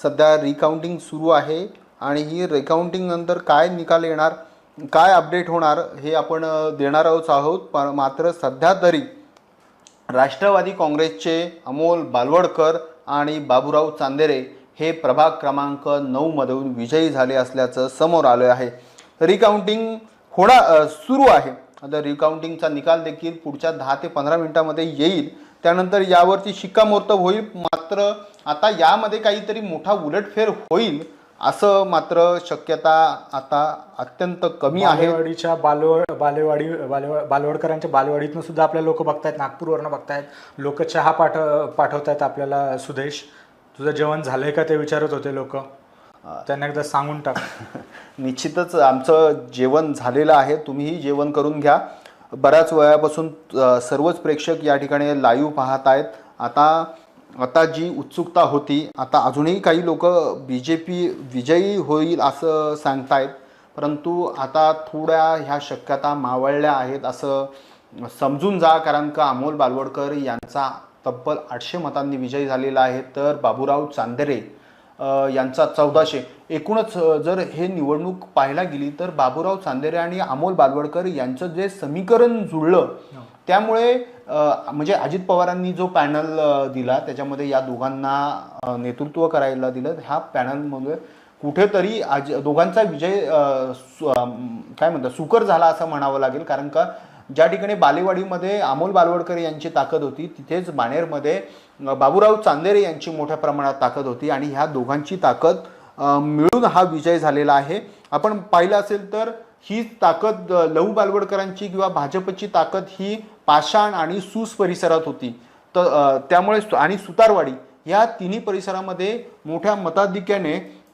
सध्या रिकाउंटिंग सुरू आहे आणि ही रिकाउंटिंग नंतर काय निकाल येणार, काय अपडेट होणार हे आपण देणार आहोत. मात्र सध्या तरी राष्ट्रवादी काँग्रेसचे अमोल बालवडकर आणि बाबूराव चांदेरे हे प्रभाग क्रमांक 9 मधून विजयी झाले असल्याचं समोर आलं आहे. रिकाउंटिंग सुरू आहे. आता रिकाउंटिंगचा निकाल देखील पुढच्या 10 ते 15 मिनिटांमध्ये येईल. त्यानंतर यावरती शिक्कामोर्तब होईल. मात्र आता यामध्ये काहीतरी मोठा उलटफेर होईल असं मात्र शक्यता आता अत्यंत कमी आहे. बालेवाडीच्या बालवडकरांच्या बालेवाडीतनं सुद्धा आपल्या लोक बघतायत, नागपूरवरनं बघतायत लोक. चहा पाठवतायत आपल्याला. सुदेश, तुझं जेवण झालंय का ते विचारत होते लोक, त्यांना एकदा सांगून टाक. निश्चितच आमचं जेवण झालेलं आहे, तुम्हीही जेवण करून घ्या. बऱ्याच वेळापासून सर्वच प्रेक्षक या ठिकाणी लाईव्ह पाहत आहेत. आता जी उत्सुकता होती, आता अजूनही काही लोक BJP विजयी होईल असं सांगतायत, परंतु आता थोड्या ह्या शक्यता मावळल्या आहेत असं समजून जा. कारण का अमोल बालवडकर यांचा तब्बल 800 मतांनी विजयी झालेला आहे, तर बाबूराव चांदेरे यांचा 1400. एकूणच जर हे निवडणूक पाहायला गेली तर बाबूराव चांदेरे आणि अमोल बालवडकर यांचं जे समीकरण जुळलं, त्यामुळे म्हणजे अजित पवारांनी जो पॅनल दिला त्याच्यामध्ये या दोघांना नेतृत्व करायला दिलं. ह्या पॅनलमध्ये कुठेतरी दोघांचा विजय काय म्हणतात सुकर झाला असं म्हणावं लागेल. कारण का ज्या ठिकाणी बालेवाडीमध्ये अमोल बालवडकर यांची ताकद होती, तिथेच बाणेरमध्ये बाबूराव चांदेरे यांची मोठ्या प्रमाणात ताकद होती आणि ह्या दोघांची ताकद मिळून हा विजय झालेला आहे. आपण पाहिलं असेल तर ही ताकद लहू बालवडकरांची किंवा भाजपची ताकद ही पाषाण आणि सूस परिसरात होती. तर त्यामुळे आणि सुतारवाडी या तिन्ही परिसरामध्ये मोठ्या मताधिक्याने